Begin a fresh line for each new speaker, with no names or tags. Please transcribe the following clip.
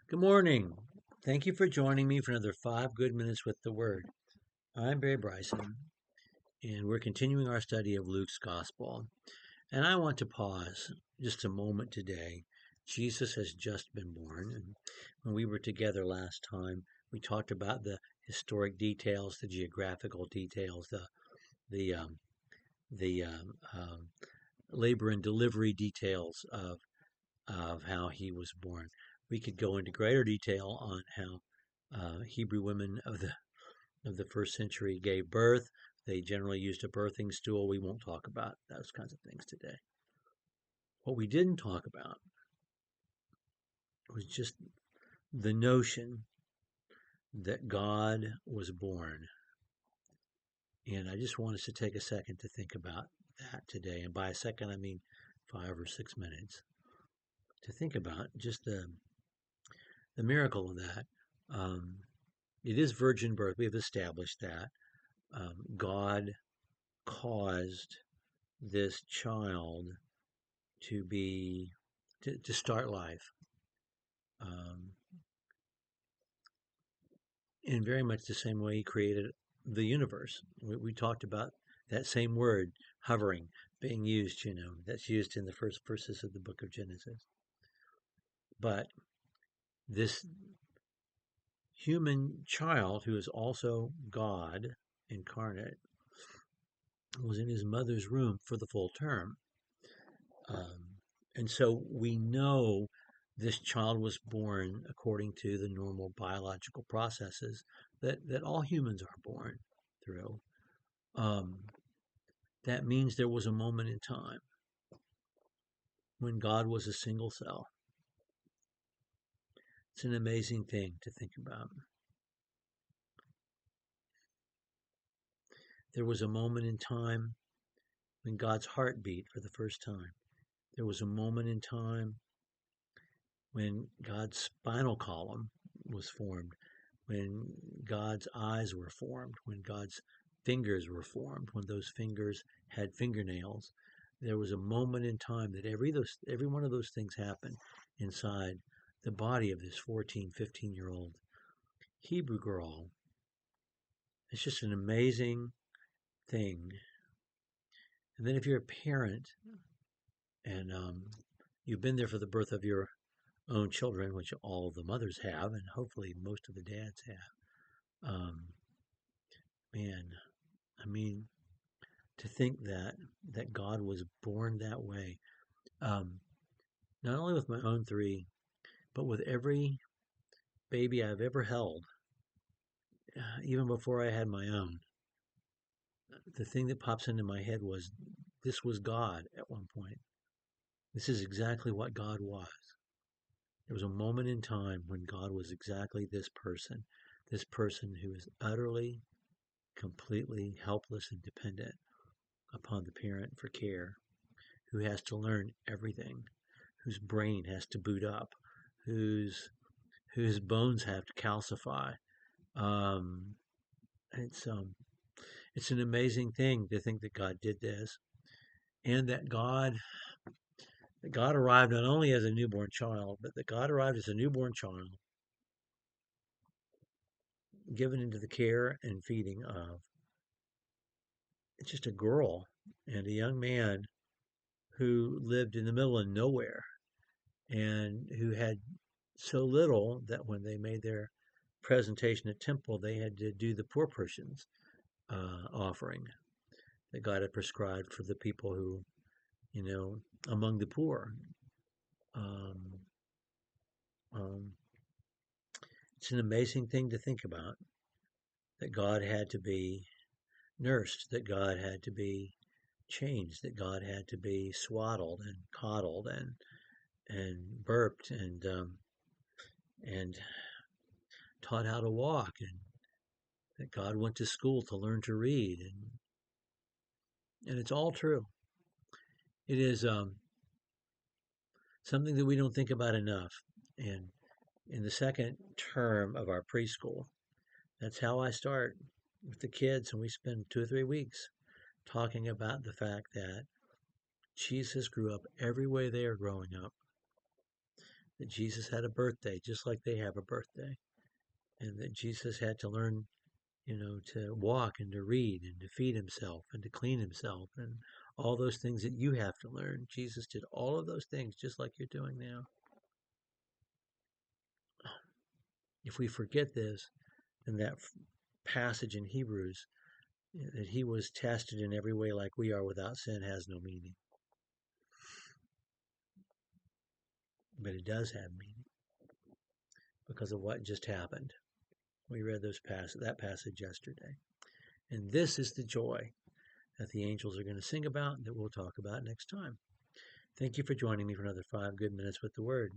Good morning. Thank you for joining me for another 5 good minutes with the Word. I'm Barry Bryson, and we're continuing our study of Luke's Gospel. And I want to pause just a moment today. Jesus has just been born, and when we were together last time, we talked about the historic details, the geographical details, the um, the labor and delivery details of how he was born. We could go into greater detail on how Hebrew women of the first century gave birth. They generally used a birthing stool. We won't talk about those kinds of things today. What we didn't talk about was just the notion that God was born. And I just want us to take a second to think about that today. And by a second, I mean 5 or 6 minutes to think about just the miracle of that. Um, it is virgin birth. We have established that. God caused this child to be to start life um, in very much the same way he created the universe. We talked about that same word, hovering, being used. That's used in the first verses of the book of Genesis. But this human child, who is also God incarnate, was in his mother's room for the full term. And so we know this child was born according to the normal biological processes that all humans are born through. Um, that means there was a moment in time when God was a single cell. It's an amazing thing to think about. There was a moment in time when God's heart beat for the first time. There was a moment in time when God's spinal column was formed, when God's eyes were formed, when God's fingers were formed, when those fingers had fingernails. There was a moment in time that every one of those things happened inside the body of this 14, 15-year-old Hebrew girl. It's just an amazing thing. And then if you're a parent and you've been there for the birth of your own children, which all the mothers have, and hopefully most of the dads have, man, I mean, to think that God was born that way, um, not only with my own three, but with every baby I've ever held, even before I had my own. The thing that pops into my head was this was God at one point. This is exactly what God was. There was a moment in time when God was exactly this person who is utterly, completely helpless and dependent upon the parent for care, who has to learn everything, whose brain has to boot up, whose bones have to calcify. Um, it's it's an amazing thing to think that God did this, and that God arrived not only as a newborn child, but that God arrived as a newborn child, given into the care and feeding of just a girl and a young man who lived in the middle of nowhere and who had so little that when they made their presentation at temple, they had to do the poor person's offering that God had prescribed for the people who, you know, among the poor. Um, um, it's an amazing thing to think about that God had to be nursed, that God had to be changed, that God had to be swaddled and coddled and burped and taught how to walk, and that God went to school to learn to read, and it's all true. It is something that we don't think about enough. And in the second term of our preschool, that's how I start with the kids, and we spend 2 or 3 weeks talking about the fact that Jesus grew up every way they are growing up. that Jesus had a birthday just like they have a birthday, and that Jesus had to learn, to walk and to read and to feed himself and to clean himself and all those things that you have to learn. Jesus did all of those things just like you're doing now. If we forget this, then that passage in Hebrews, that he was tested in every way like we are without sin, has no meaning. But it does have meaning because of what just happened. We read that passage yesterday. And this is the joy that the angels are going to sing about, that we'll talk about next time. Thank you for joining me for another 5 good minutes with the Word.